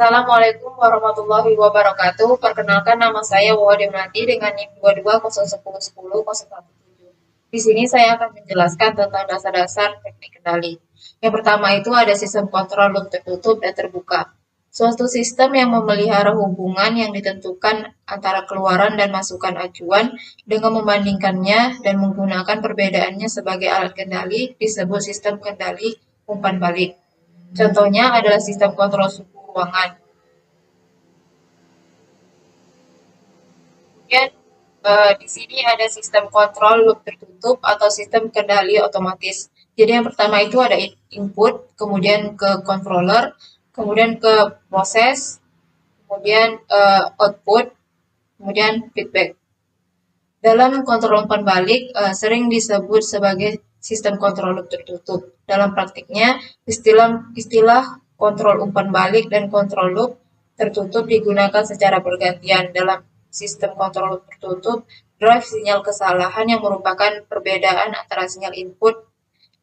Assalamualaikum warahmatullahi wabarakatuh. Perkenalkan nama saya Wahyu Melati dengan NIM 2201101017. Di sini saya akan menjelaskan tentang dasar-dasar teknik kendali. Yang pertama itu ada sistem kontrol loop tertutup dan terbuka. Suatu sistem yang memelihara hubungan yang ditentukan antara keluaran dan masukan acuan dengan membandingkannya dan menggunakan perbedaannya sebagai alat kendali disebut sistem kendali umpan balik. Contohnya adalah sistem kontrol suhu ruangan. Kemudian di sini ada sistem kontrol loop tertutup atau sistem kendali otomatis. Jadi yang pertama itu ada input, kemudian ke controller, kemudian ke proses, kemudian output, kemudian feedback. Dalam kontrol umpan balik sering disebut sebagai sistem kontrol loop tertutup. Dalam praktiknya, istilah kontrol umpan balik dan kontrol loop tertutup digunakan secara bergantian. Dalam sistem kontrol loop tertutup, drive sinyal kesalahan yang merupakan perbedaan antara sinyal input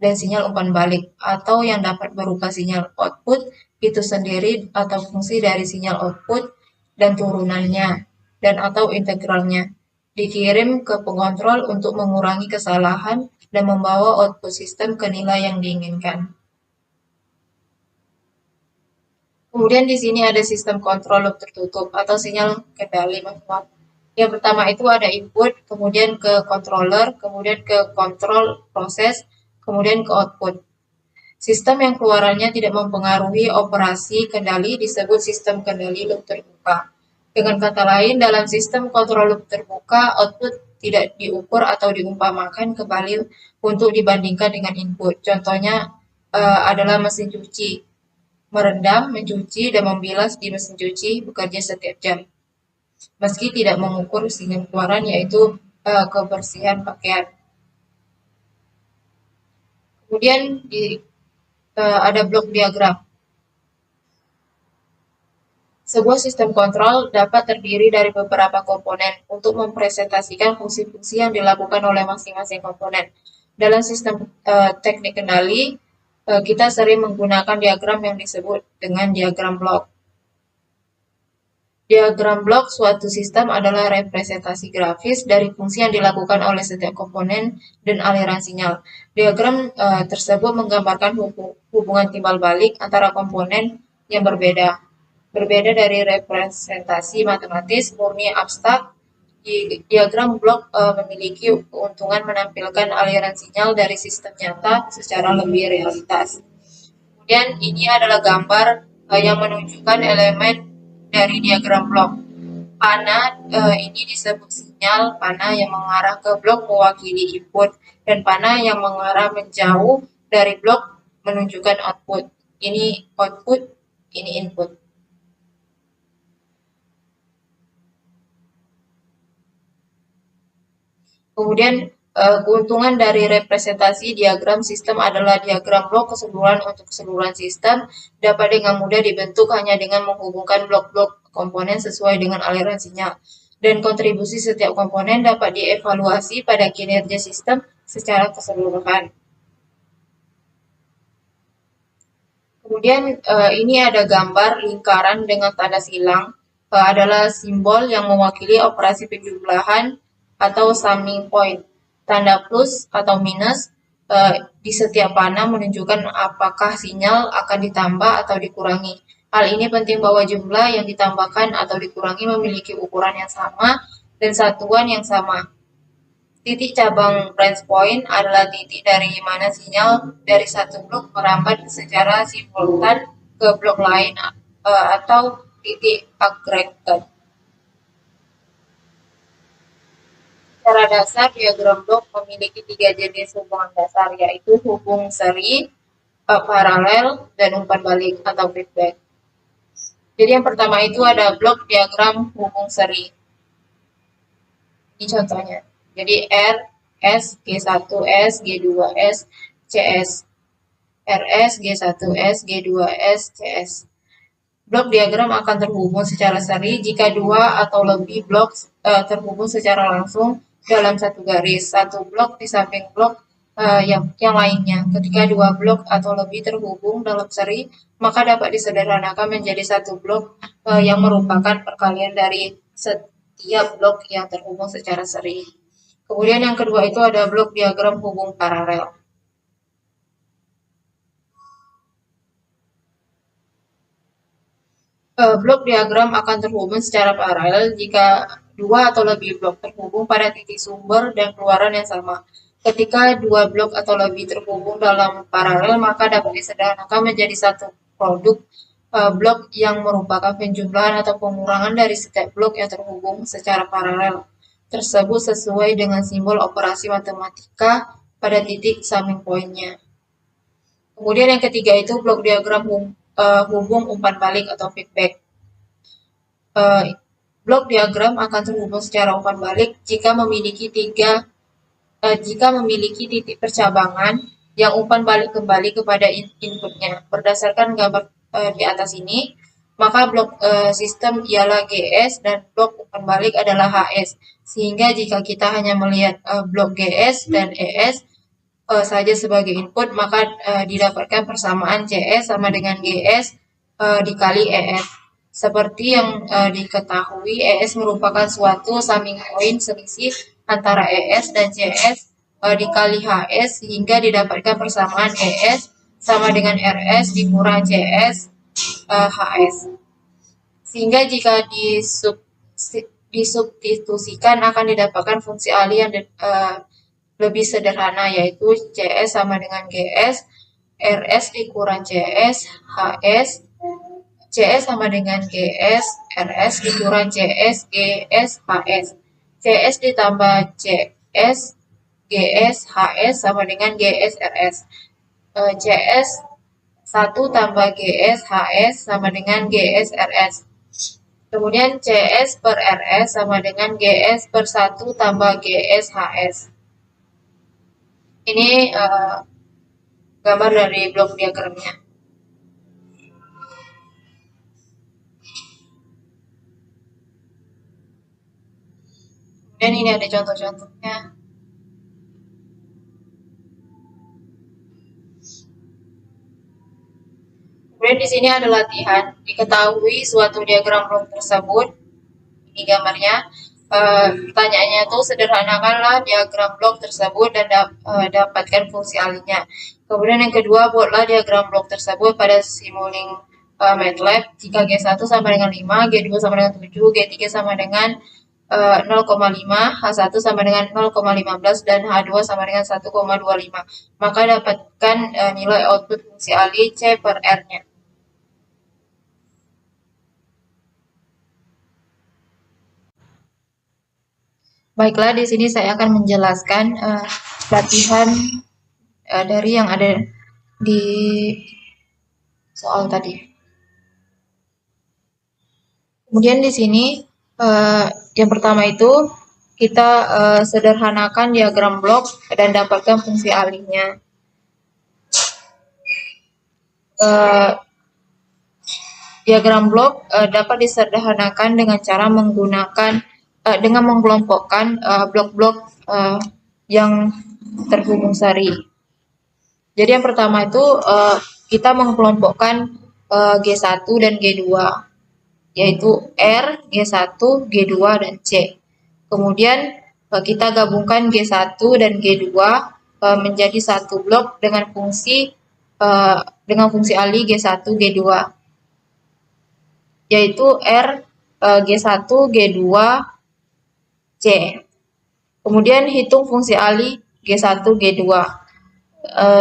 dan sinyal umpan balik, atau yang dapat berupa sinyal output itu sendiri atau fungsi dari sinyal output dan turunannya, dan atau integralnya dikirim ke pengontrol untuk mengurangi kesalahan dan membawa output sistem ke nilai yang diinginkan. Kemudian di sini ada sistem kontrol loop tertutup atau sinyal kendali manual. Yang pertama itu ada input, kemudian ke controller, kemudian ke kontrol proses, kemudian ke output. Sistem yang keluarannya tidak mempengaruhi operasi kendali disebut sistem kendali loop terbuka. Dengan kata lain, dalam sistem kontrol loop terbuka, output tidak diukur atau diumpamakan kembali untuk dibandingkan dengan input. Contohnya adalah mesin cuci. Merendam, mencuci, dan membilas di mesin cuci bekerja setiap jam. Meski tidak mengukur sinyal keluaran yaitu kebersihan pakaian. Kemudian ada blok diagram. Sebuah sistem kontrol dapat terdiri dari beberapa komponen untuk mempresentasikan fungsi-fungsi yang dilakukan oleh masing-masing komponen. Dalam sistem teknik kendali, kita sering menggunakan diagram yang disebut dengan diagram blok. Diagram blok suatu sistem adalah representasi grafis dari fungsi yang dilakukan oleh setiap komponen dan aliran sinyal. Diagram tersebut menggambarkan hubungan timbal balik antara komponen yang berbeda. Berbeda dari representasi matematis murni abstrak, diagram blok memiliki keuntungan menampilkan aliran sinyal dari sistem nyata secara lebih realitas. Kemudian ini adalah gambar yang menunjukkan elemen dari diagram blok. Panah ini disebut sinyal, panah yang mengarah ke blok mewakili input, dan panah yang mengarah menjauh dari blok menunjukkan output. Ini output, ini input. Kemudian keuntungan dari representasi diagram sistem adalah diagram blok keseluruhan untuk keseluruhan sistem dapat dengan mudah dibentuk hanya dengan menghubungkan blok-blok komponen sesuai dengan aliran sinyal. Dan kontribusi setiap komponen dapat dievaluasi pada kinerja sistem secara keseluruhan. Kemudian ini ada gambar lingkaran dengan tanda silang adalah simbol yang mewakili operasi penjumlahan atau summing point. Tanda plus atau minus di setiap panah menunjukkan apakah sinyal akan ditambah atau dikurangi. Hal ini penting bahwa jumlah yang ditambahkan atau dikurangi memiliki ukuran yang sama dan satuan yang sama. Titik cabang branch point adalah titik dari mana sinyal dari satu blok merambat secara simultan ke blok lain atau titik agregat. Secara dasar, diagram blok memiliki 3 jenis hubungan dasar, yaitu hubung seri, paralel, dan umpan balik atau feedback. Jadi yang pertama itu ada blok diagram hubung seri. Ini contohnya. Jadi R, S, G1S, G2S, CS. RS, G1S, G2S, CS. Blok diagram akan terhubung secara seri jika dua atau lebih blok terhubung secara langsung dalam satu garis. Satu blok di samping blok yang lainnya. Ketika dua blok atau lebih terhubung dalam seri, maka dapat disederhanakan menjadi satu blok yang merupakan perkalian dari setiap blok yang terhubung secara seri. Kemudian yang kedua itu ada blok diagram hubung paralel. Blok diagram akan terhubung secara paralel jika dua atau lebih blok terhubung pada titik sumber dan keluaran yang sama. Ketika dua blok atau lebih terhubung dalam paralel, maka dapat disederhanakan menjadi satu produk blok yang merupakan penjumlahan atau pengurangan dari setiap blok yang terhubung secara paralel tersebut sesuai dengan simbol operasi matematika pada titik summing point-nya. Kemudian yang ketiga itu blok diagram hubung umpan balik atau feedback. Blok diagram akan terhubung secara umpan balik jika memiliki titik percabangan yang umpan balik kembali kepada inputnya. Berdasarkan gambar di atas ini, maka blok sistem ialah GS dan blok umpan balik adalah HS. Sehingga jika kita hanya melihat blok GS dan ES saja sebagai input, maka didapatkan persamaan CS sama dengan GS dikali ES. Seperti yang diketahui, ES merupakan suatu summing point selisih antara ES dan CS dikali HS sehingga didapatkan persamaan ES sama dengan RS dikurang CS HS. Sehingga jika disubstitusikan akan didapatkan fungsi alih yang lebih sederhana, yaitu CS sama dengan GS, RS dikurang CS, HS, CS sama dengan GS, RS dikurang CS, GS, HS. CS ditambah CS, GS, HS sama dengan GS, RS. CS 1 tambah GS, HS sama dengan GS, RS. Kemudian CS per RS sama dengan GS per 1 tambah GS, HS. Ini gambar dari blok diagramnya. Dan ini ada contoh-contohnya. Kemudian di sini ada latihan. Diketahui suatu diagram blok tersebut. Ini gambarnya. Pertanyaannya itu sederhanakanlah diagram blok tersebut dan dapatkan fungsi alihnya. Kemudian yang kedua, buatlah diagram blok tersebut pada Simulink MATLAB jika G1 sama dengan 5, G2 sama dengan 7, G3 sama dengan 0,5, H1 sama dengan 0,15, dan H2 sama dengan 1,25. Maka dapatkan nilai output fungsi alih C per R-nya. Baiklah, di sini saya akan menjelaskan latihan dari yang ada di soal tadi. Kemudian di sini yang pertama itu kita sederhanakan diagram blok dan dapatkan fungsi alihnya. Diagram blok dapat disederhanakan dengan cara dengan mengelompokkan blok-blok yang terhubung seri. Jadi yang pertama itu kita mengelompokkan G1 dan G2, yaitu R, G1, G2, dan C. Kemudian kita gabungkan G1 dan G2 menjadi satu blok dengan fungsi alih G1, G2, yaitu R, G1, G2, C. Kemudian hitung fungsi alih G1, G2,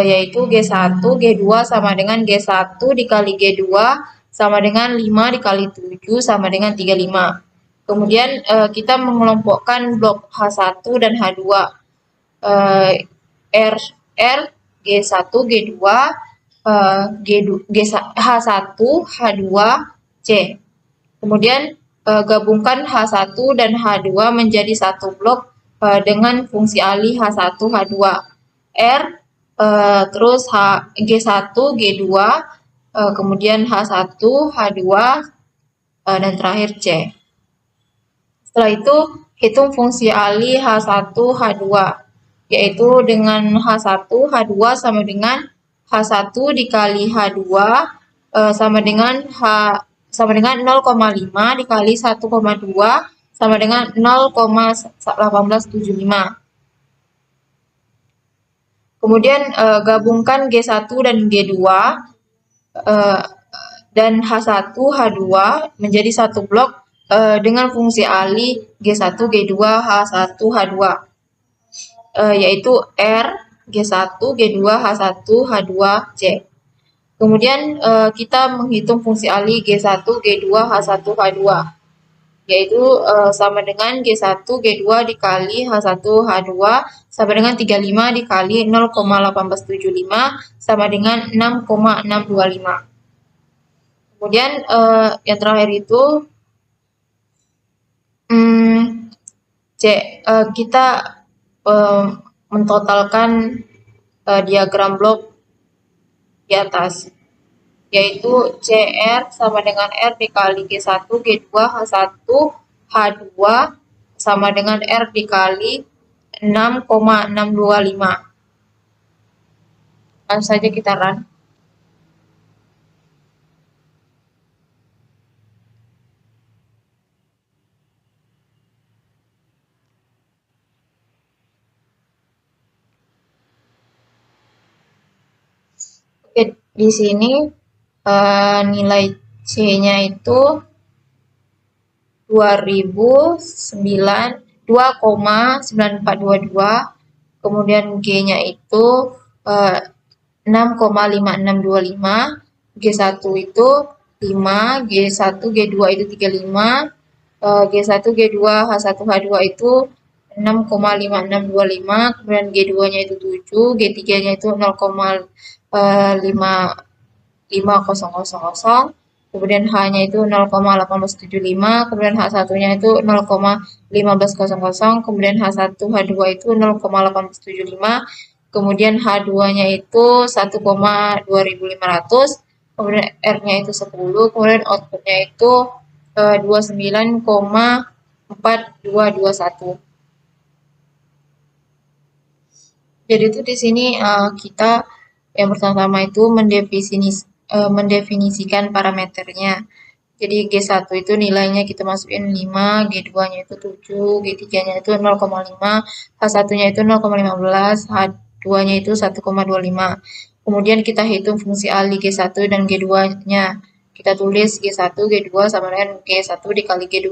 yaitu G1, G2 sama dengan G1 dikali G2 sama dengan 5 dikali 7 sama dengan 35. Kemudian kita mengelompokkan blok H1 dan H2. R, G1, G2, H1, H2, C. Kemudian gabungkan H1 dan H2 menjadi satu blok dengan fungsi alih H1, H2. R, terus G1, G2, kemudian H1, H2, dan terakhir C. Setelah itu, hitung fungsi alih H1, H2. yaitu dengan H1, H2 sama dengan H1 dikali H2 sama dengan 0,5 dikali 1,2 sama dengan 0,1875. Kemudian gabungkan G1 dan G2 dan H1, H2 menjadi satu blok dengan fungsi alih G1, G2, H1, H2. Yaitu R, G1, G2, H1, H2, C. Kemudian kita menghitung fungsi alih G1, G2, H1, H2. Yaitu sama dengan G1, G2 dikali H1, H2 sama dengan 35 dikali 0,1875 sama dengan 6,625. Kemudian yang terakhir itu C, kita mentotalkan diagram blok di atas, yaitu CR sama dengan R dikali G1, G2, H1, H2 sama dengan R dikali 6,625. Langsung saja kita run. Oke, di sini nilai C-nya itu 2,9422, kemudian G-nya itu 6,5625, G1 itu 5, G1, G2 itu 35, G1, G2, H1, H2 itu 6,5625, kemudian G2-nya itu 7, G3-nya itu 0,50000, kemudian H-nya itu 0,1875, kemudian H1-nya itu 0,1500, kemudian H1, H2 itu 0,1875, kemudian H2-nya itu 1,2500, kemudian R-nya itu 10, kemudian outputnya itu 29,4221. Jadi itu di sini kita yang pertama itu mendefinisikan parameternya. Jadi G1 itu nilainya kita masukin 5, G2-nya itu 7, G3-nya itu 0,5, H1-nya itu 0,15, H2-nya itu 1,25. Kemudian kita hitung fungsi alih G1 dan G2-nya. Kita tulis G1, G2 sama dengan G1 dikali G2.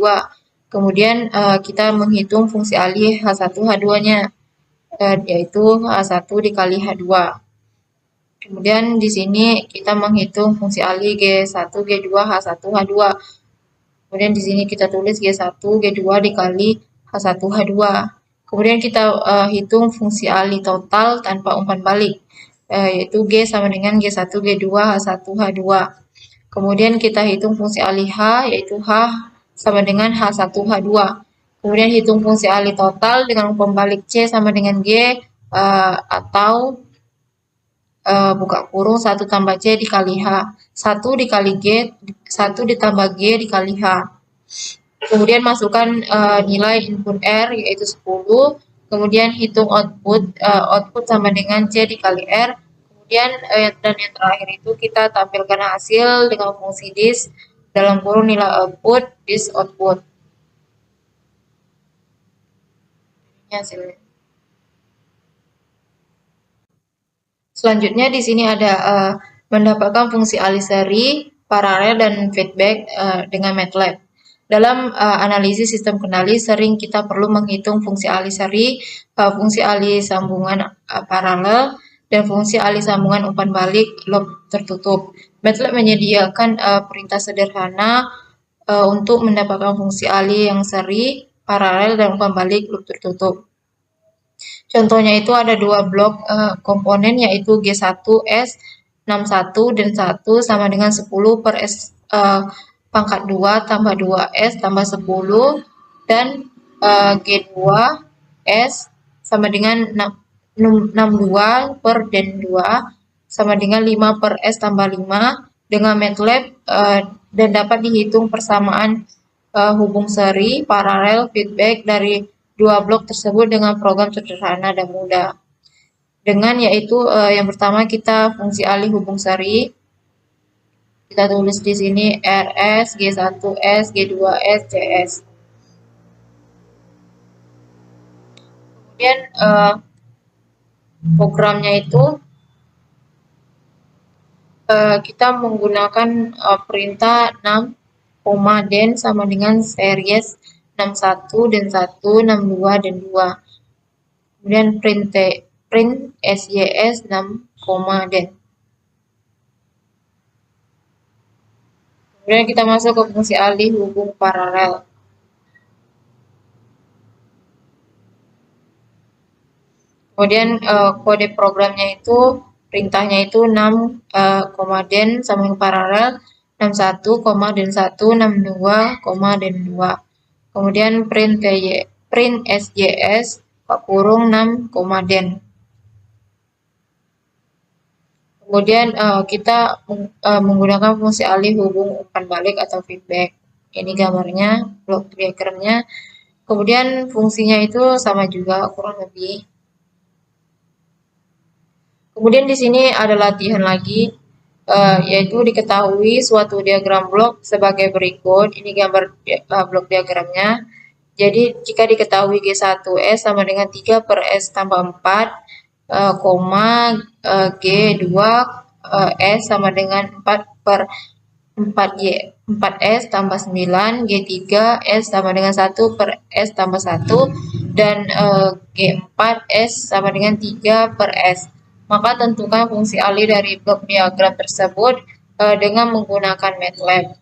Kemudian kita menghitung fungsi alih H1, H2-nya, yaitu H1 dikali H2. Kemudian di sini kita menghitung fungsi alih G1, G2, H1, H2. Kemudian di sini kita tulis G1, G2 dikali H1, H2. Kemudian kita hitung fungsi alih total tanpa umpan balik, yaitu G sama dengan G1, G2, H1, H2. Kemudian kita hitung fungsi alih H, yaitu H sama dengan H1, H2. Kemudian hitung fungsi alih total dengan umpan balik C sama dengan G atau buka kurung 1 tambah C dikali H, 1 dikali G, 1 ditambah G dikali H. Kemudian masukkan nilai input R yaitu 10, kemudian hitung output sama dengan C dikali R, kemudian dan yang terakhir itu kita tampilkan hasil dengan fungsi this dalam kurung nilai output this output. Ini hasilnya. Selanjutnya di sini ada mendapatkan fungsi alih seri, paralel, dan feedback dengan MATLAB. Dalam analisis sistem kendali sering kita perlu menghitung fungsi alih seri, fungsi alih sambungan paralel, dan fungsi alih sambungan umpan balik loop tertutup. MATLAB menyediakan perintah sederhana untuk mendapatkan fungsi alih yang seri, paralel, dan umpan balik loop tertutup. Contohnya itu ada dua blok komponen yaitu G1S 61 dan 1 sama dengan 10 per S pangkat 2 tambah 2S tambah 10 dan G2S sama dengan 62 per Den 2 sama dengan 5 per S tambah 5 dengan MATLAB dan dapat dihitung persamaan hubung seri, paralel, feedback dari dua blok tersebut dengan program sederhana dan mudah. Dengan yaitu yang pertama kita fungsi alih hubung seri. Kita tulis di sini RS, G1S, G2S, CS. Kemudian programnya itu kita menggunakan perintah 6, den sama dengan series 61 dan 1, 62 dan 2. Kemudian print SYS 6, den. Kemudian kita masuk ke fungsi alih hubung paralel. Kemudian kode programnya itu perintahnya itu 6, den sama dengan paralel 61, den 1, 62, den 2. Kemudian print SJS kurung 6, den. Kemudian kita menggunakan fungsi alih hubung umpan balik atau feedback. Ini gambarnya, blok diagramnya. Kemudian fungsinya itu sama juga kurang lebih. Kemudian di sini ada latihan lagi, yaitu diketahui suatu diagram blok sebagai berikut. Ini gambar blok diagramnya. Jadi jika diketahui G1S sama dengan 3 per S tambah 4, G2 S sama dengan 4 per 4S tambah 9, G3 S sama dengan 1 per S tambah 1, dan G4 S sama dengan 3 per S. Maka tentukan fungsi alih dari blok diagram tersebut dengan menggunakan MATLAB.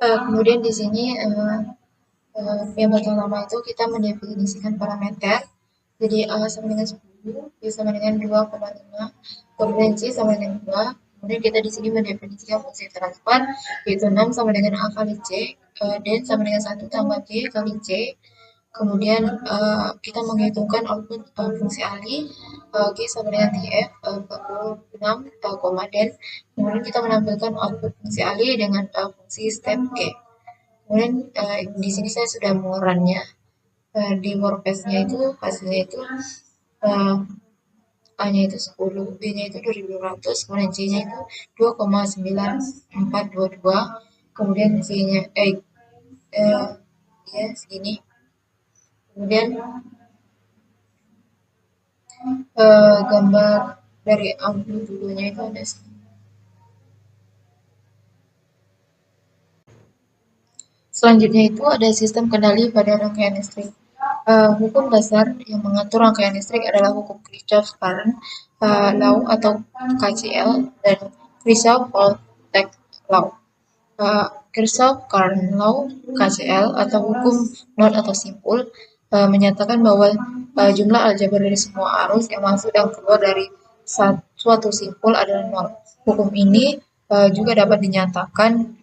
Kemudian di sini yang pertama itu kita mendefinisikan parameter. Jadi A sama dengan 10, B sama dengan 2,5, kemudian C sama dengan 2. Kemudian kita di sini mendefinisikan fungsi transfer, yaitu 6 sama dengan A kali C, D sama dengan 1 tambah G kali C. Kemudian kita menghitungkan output fungsi alih, G sama dengan TF 46, den. Kemudian kita menampilkan output fungsi alih dengan fungsi step G. Kemudian di sini saya sudah mengurannya. Di WordPress-nya itu hasilnya itu A-nya itu 10, B-nya itu 2200, kemudian C-nya itu 2,9422, kemudian C-nya ya segini. Kemudian gambar dari amplitudonya itu ada segini. Selanjutnya itu ada sistem kendali pada rangkaian listrik. Hukum dasar yang mengatur rangkaian listrik adalah hukum Kirchhoff Current Law atau KCL dan Kirchhoff Voltage Law. Kirchhoff Current Law KCL atau hukum not atau simpul menyatakan bahwa jumlah aljabar dari semua arus yang masuk dan keluar dari suatu simpul adalah nol. Hukum ini juga dapat dinyatakan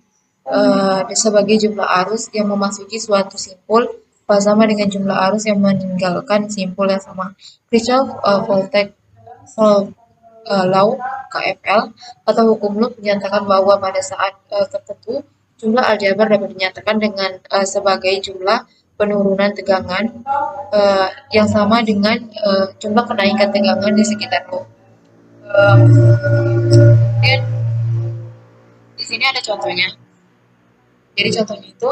sebagai jumlah arus yang memasuki suatu simpul sama dengan jumlah arus yang meninggalkan simpul yang sama. Kirchhoff Voltage Law KFL atau hukum loop menyatakan bahwa pada saat tertentu jumlah aljabar dapat dinyatakan dengan sebagai jumlah penurunan tegangan yang sama dengan jumlah kenaikan tegangan di sekitar loop. Dan di sini ada contohnya. Jadi contohnya itu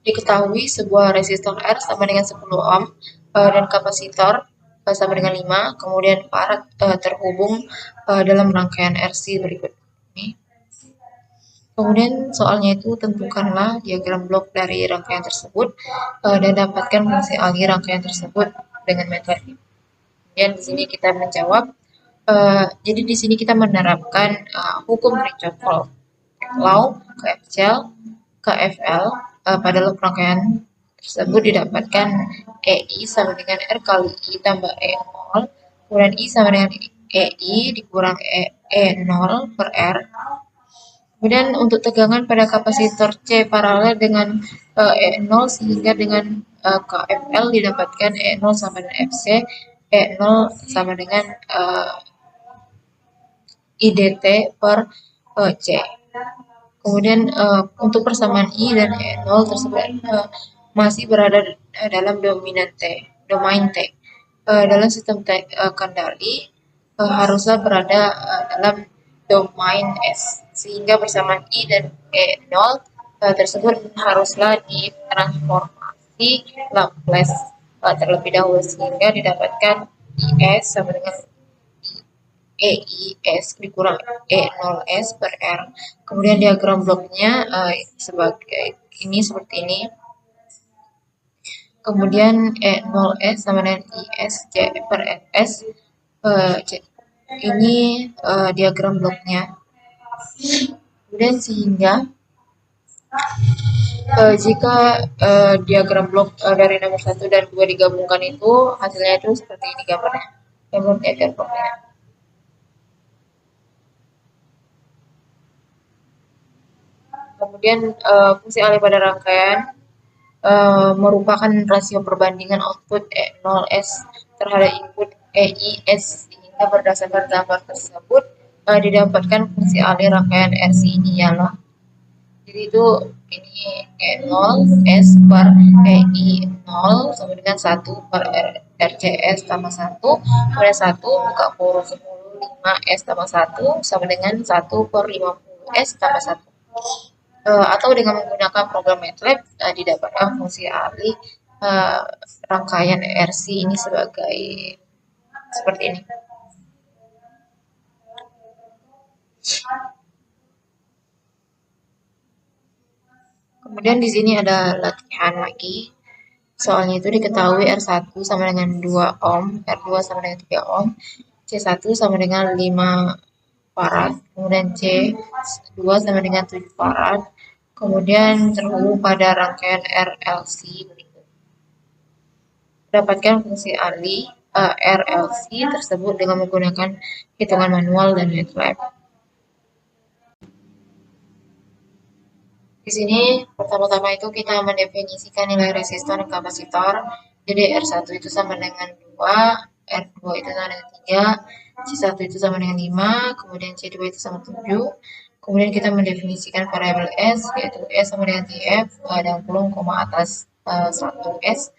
diketahui sebuah resistor R sama dengan 10 ohm dan kapasitor sama dengan 5, kemudian farad terhubung dalam rangkaian RC berikut ini. Kemudian soalnya itu tentukanlah diagram blok dari rangkaian tersebut dan dapatkan fungsi alih rangkaian tersebut dengan metode. Kemudian di sini kita menjawab. Jadi di sini kita menerapkan hukum Kirchhoff Voltage Law KFL pada loop rangkaian tersebut didapatkan EI sama dengan R kali I tambah E0, kemudian I sama dengan EI dikurang E0 per R. Kemudian untuk tegangan pada kapasitor C paralel dengan E0 sehingga dengan KFL didapatkan E0 sama dengan FC, E0 sama dengan IDT per C. Kemudian untuk persamaan I dan E0 tersebut masih berada dalam domain T. Dalam sistem kendali haruslah berada dalam domain S, sehingga persamaan I dan E0 tersebut haruslah ditransformasi Laplace terlebih dahulu sehingga didapatkan IS sama dengan EIS dikurang E0S per R. Kemudian diagram bloknya sebagai ini seperti ini. Kemudian E0S sama dengan IS J per S. Ini diagram bloknya. Kemudian sehingga jika diagram blok dari nomor 1 dan 2 digabungkan itu hasilnya itu seperti ini gambarnya. Gambar diagram bloknya. Kemudian fungsi alih pada rangkaian merupakan rasio perbandingan output E0S terhadap input EIS, sehingga berdasarkan gambar tersebut didapatkan fungsi alih rangkaian RC ini ialah, jadi itu ini E0S per EI0 sama dengan 1 per RCS tambah 1, kemudian 1 buka kurung 10, 5S tambah 1 sama dengan 1 per 50S tambah 1. Atau dengan menggunakan program MATLAB didapatkan fungsi alih rangkaian RC ini sebagai seperti ini. Kemudian di sini ada latihan lagi. Soalnya itu diketahui R1 sama dengan 2 ohm, R2 sama dengan 3 ohm, C1 sama dengan 5 farad, kemudian C2 sama dengan 7 farad, kemudian terhubung pada rangkaian RLC berikut. Dapatkan fungsi alih RLC tersebut dengan menggunakan hitungan manual dan MATLAB. Di sini pertama-tama itu kita mendefinisikan nilai resistor dan kapasitor. Jadi R1 itu sama dengan 2, R2 itu sama dengan 3, C1 itu sama dengan 5, kemudian C2 itu sama 7. Kemudian kita mendefinisikan variabel S, yaitu S sama dengan TF, dalam kurung koma atas 1S.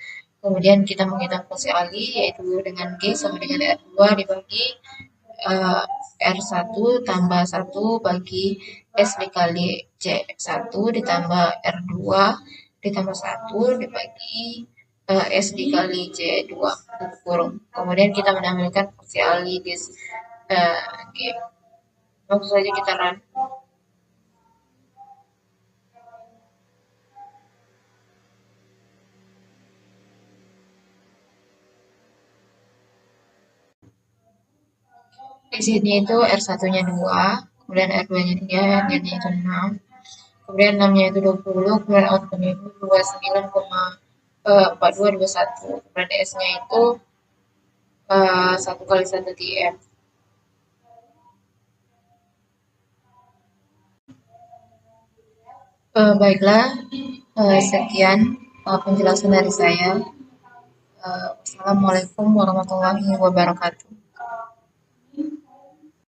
Kemudian kita menghitung fungsi alih, yaitu dengan G sama dengan R2 dibagi R1 tambah 1 bagi S dikali C1 ditambah R2 ditambah 1 dibagi S dikali C2 kurung. Kemudian kita menampilkan fungsi alih di G. Langsung saja kita run. Di sini itu R1-nya 2, kemudian R2-nya 3, R-nya itu 6, kemudian 6-nya itu 20, kemudian output-nya itu 29,4221, kemudian S-nya itu 1 kali 1 TF. Baiklah, sekian penjelasan dari saya. Wassalamualaikum warahmatullahi wabarakatuh.